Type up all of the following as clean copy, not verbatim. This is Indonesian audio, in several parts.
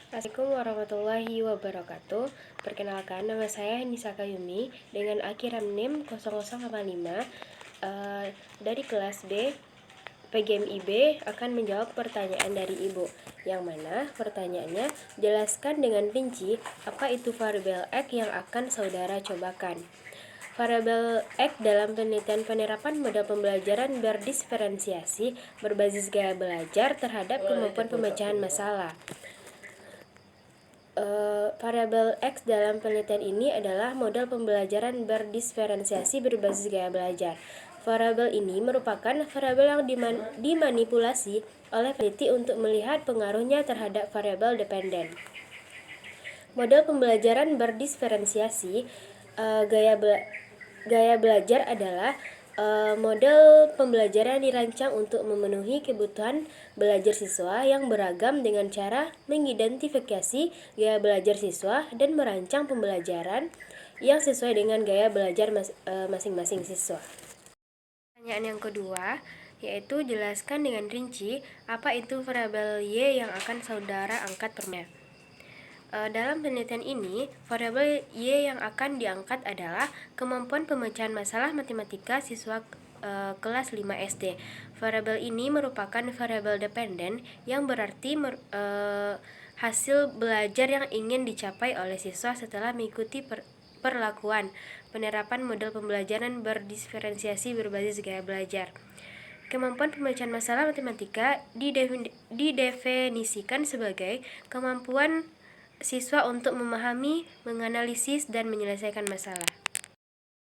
Assalamualaikum warahmatullahi wabarakatuh. Perkenalkan, nama saya Nisa Kayumi dengan akhiran NIM 0085 dari kelas D PGMIB akan menjawab pertanyaan dari Ibu. Yang mana pertanyaannya, jelaskan dengan rinci apa itu variabel X yang akan saudara cobakan. Variabel X dalam penelitian penerapan model pembelajaran berdiferensiasi berbasis gaya belajar terhadap kemampuan pemecahan masalah. Variabel X dalam penelitian ini adalah model pembelajaran berdiferensiasi berbasis gaya belajar. Variabel ini merupakan variabel yang dimanipulasi oleh peneliti untuk melihat pengaruhnya terhadap variabel dependen. Model pembelajaran berdiferensiasi gaya belajar adalah model pembelajaran dirancang untuk memenuhi kebutuhan belajar siswa yang beragam dengan cara mengidentifikasi gaya belajar siswa dan merancang pembelajaran yang sesuai dengan gaya belajar masing-masing siswa. Pertanyaan yang kedua, yaitu jelaskan dengan rinci apa itu variabel Y yang akan saudara angkat pertanyaan. Dalam penelitian ini, variabel Y yang akan diangkat adalah kemampuan pemecahan masalah matematika siswa kelas 5 SD. Variabel ini merupakan variabel dependen yang berarti hasil belajar yang ingin dicapai oleh siswa setelah mengikuti perlakuan penerapan model pembelajaran berdiferensiasi berbasis gaya belajar. Kemampuan pemecahan masalah matematika didefinisikan sebagai kemampuan siswa untuk memahami, menganalisis, dan menyelesaikan masalah.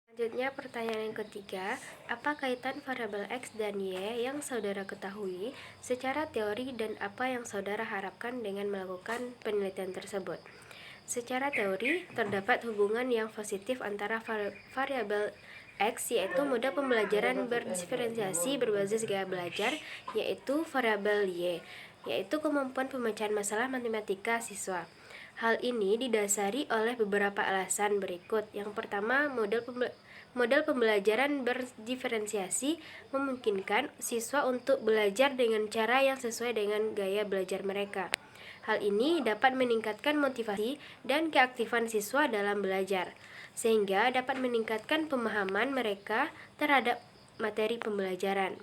Selanjutnya pertanyaan yang ketiga, apa kaitan variabel X dan Y yang saudara ketahui secara teori dan apa yang saudara harapkan dengan melakukan penelitian tersebut? Secara teori, terdapat hubungan yang positif antara variabel X yaitu model pembelajaran berdiferensiasi berbasis gaya belajar, yaitu variabel Y, yaitu kemampuan pemecahan masalah matematika siswa. Hal ini didasari oleh beberapa alasan berikut. Yang pertama, model pembelajaran berdiferensiasi memungkinkan siswa untuk belajar dengan cara yang sesuai dengan gaya belajar mereka. Hal ini dapat meningkatkan motivasi dan keaktifan siswa dalam belajar, sehingga dapat meningkatkan pemahaman mereka terhadap materi pembelajaran.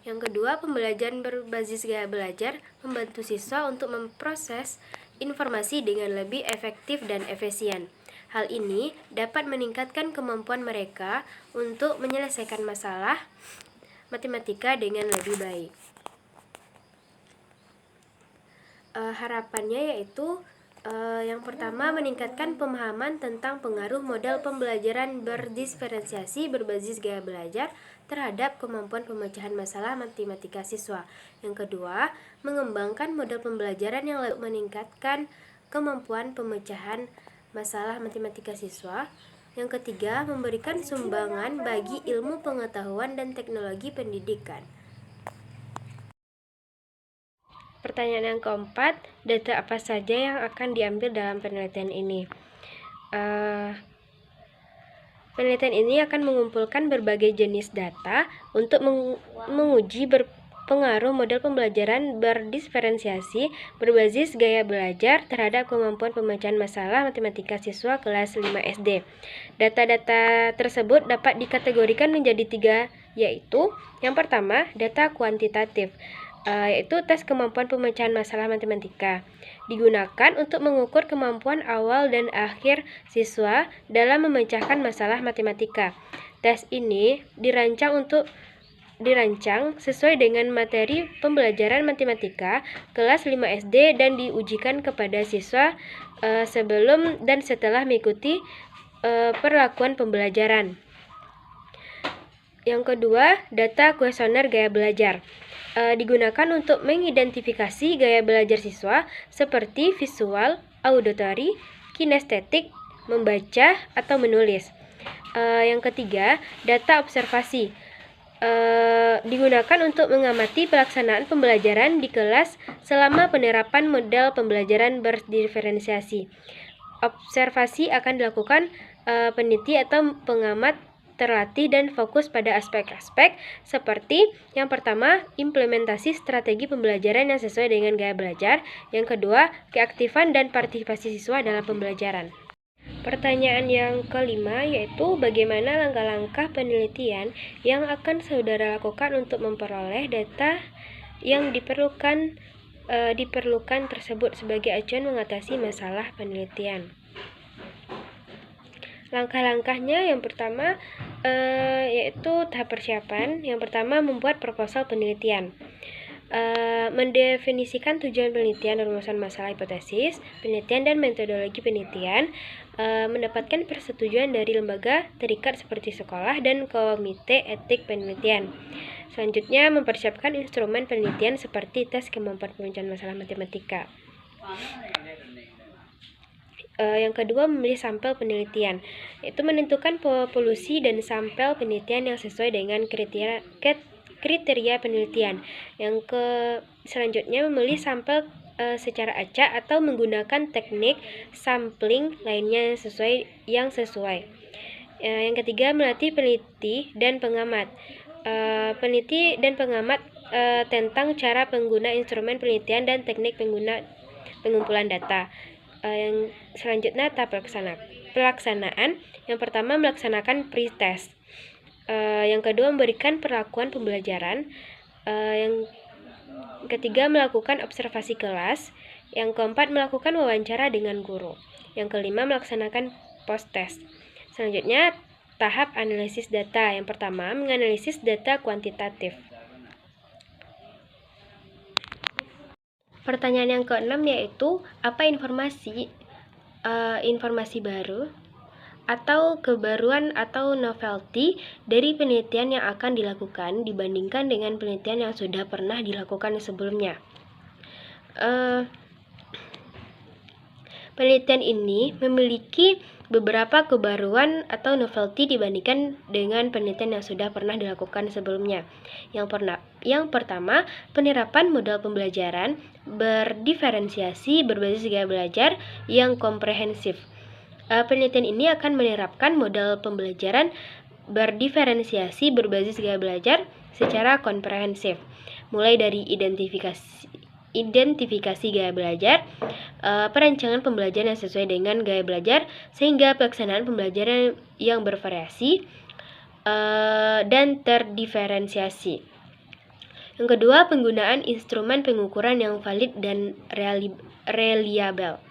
Yang kedua, pembelajaran berbasis gaya belajar membantu siswa untuk memproses informasi dengan lebih efektif dan efisien. Hal ini dapat meningkatkan kemampuan mereka untuk menyelesaikan masalah matematika dengan lebih baik. Harapannya yaitu yang pertama, meningkatkan pemahaman tentang pengaruh model pembelajaran berdiferensiasi berbasis gaya belajar terhadap kemampuan pemecahan masalah matematika siswa. Yang kedua, mengembangkan model pembelajaran yang lebih meningkatkan kemampuan pemecahan masalah matematika siswa. Yang ketiga, memberikan sumbangan bagi ilmu pengetahuan dan teknologi pendidikan. Pertanyaan yang keempat, data apa saja yang akan diambil dalam penelitian ini? Penelitian ini akan mengumpulkan berbagai jenis data untuk menguji pengaruh model pembelajaran berdiferensiasi berbasis gaya belajar terhadap kemampuan pemecahan masalah matematika siswa kelas 5 SD. Data-data tersebut dapat dikategorikan menjadi 3, yaitu yang pertama, data kuantitatif, yaitu tes kemampuan pemecahan masalah matematika. Digunakan untuk mengukur kemampuan awal dan akhir siswa dalam memecahkan masalah matematika. Tes ini dirancang sesuai dengan materi pembelajaran matematika kelas 5 SD dan diujikan kepada siswa sebelum dan setelah mengikuti perlakuan pembelajaran. Yang kedua, data kuesioner gaya belajar. Digunakan untuk mengidentifikasi gaya belajar siswa seperti visual, auditory, kinestetik, membaca, atau menulis. Yang ketiga, data observasi. Digunakan untuk mengamati pelaksanaan pembelajaran di kelas selama penerapan model pembelajaran berdiferensiasi. Observasi akan dilakukan peneliti atau pengamat terlatih dan fokus pada aspek-aspek seperti yang pertama, implementasi strategi pembelajaran yang sesuai dengan gaya belajar. Yang kedua, keaktifan dan partisipasi siswa dalam pembelajaran. Pertanyaan yang kelima yaitu bagaimana langkah-langkah penelitian yang akan saudara lakukan untuk memperoleh data yang diperlukan tersebut sebagai acuan mengatasi masalah penelitian. Langkah-langkahnya yang pertama yaitu tahap persiapan. Yang pertama, membuat proposal penelitian. Mendefinisikan tujuan penelitian, rumusan masalah hipotesis penelitian dan metodologi penelitian, mendapatkan persetujuan dari lembaga terikat seperti sekolah dan komite etik penelitian. Selanjutnya, mempersiapkan instrumen penelitian seperti tes kemampuan pemecahan masalah matematika. Yang kedua, memilih sampel penelitian, yaitu menentukan populasi dan sampel penelitian yang sesuai dengan kriteria penelitian. Selanjutnya, memilih sampel secara acak atau menggunakan teknik sampling lainnya yang sesuai. Yang ketiga, melatih peneliti dan pengamat. Tentang cara pengguna instrumen penelitian dan teknik pengumpulan data. Yang selanjutnya, tahap pelaksanaan. Yang pertama, melaksanakan pre-test. Yang kedua, memberikan perlakuan pembelajaran. Yang ketiga, melakukan observasi kelas. Yang keempat, melakukan wawancara dengan guru. Yang kelima, melaksanakan post-test. Selanjutnya, tahap analisis data. Yang pertama, menganalisis data kuantitatif. Pertanyaan yang keenam yaitu apa informasi baru atau kebaruan atau novelty dari penelitian yang akan dilakukan dibandingkan dengan penelitian yang sudah pernah dilakukan sebelumnya. Penelitian ini memiliki beberapa kebaruan atau novelty dibandingkan dengan penelitian yang sudah pernah dilakukan sebelumnya. Yang pertama, penerapan model pembelajaran berdiferensiasi berbasis gaya belajar yang komprehensif. Penelitian ini akan menerapkan model pembelajaran berdiferensiasi berbasis gaya belajar secara komprehensif, mulai dari identifikasi gaya belajar, perancangan pembelajaran yang sesuai dengan gaya belajar, sehingga pelaksanaan pembelajaran yang bervariasi dan terdiferensiasi. Yang kedua, penggunaan instrumen pengukuran yang valid dan reliable.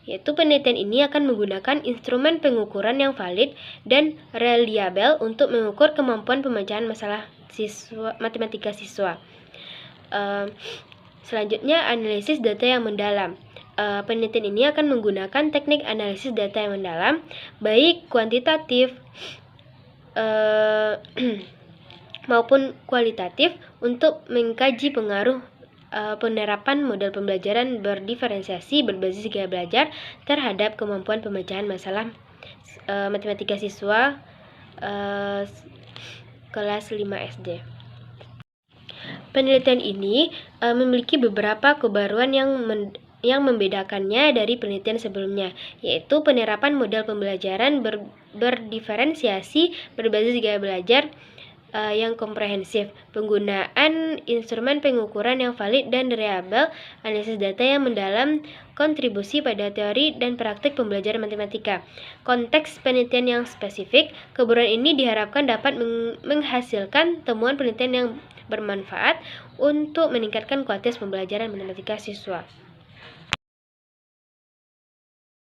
Yaitu penelitian ini akan menggunakan instrumen pengukuran yang valid dan reliable untuk mengukur kemampuan pemecahan masalah matematika siswa. Selanjutnya, analisis data yang mendalam. Penelitian ini akan menggunakan teknik analisis data yang mendalam, baik kuantitatif maupun kualitatif, untuk mengkaji pengaruh penerapan model pembelajaran berdiferensiasi berbasis gaya belajar terhadap kemampuan pemecahan masalah matematika siswa kelas 5 SD. Penelitian ini memiliki beberapa kebaruan yang membedakannya dari penelitian sebelumnya, yaitu penerapan model pembelajaran berdiferensiasi berbasis gaya belajar yang komprehensif, penggunaan instrumen pengukuran yang valid dan reliable, analisis data yang mendalam, kontribusi pada teori dan praktik pembelajaran matematika. Konteks penelitian yang spesifik, kebaruan ini diharapkan dapat menghasilkan temuan penelitian yang bermanfaat untuk meningkatkan kualitas pembelajaran matematika siswa.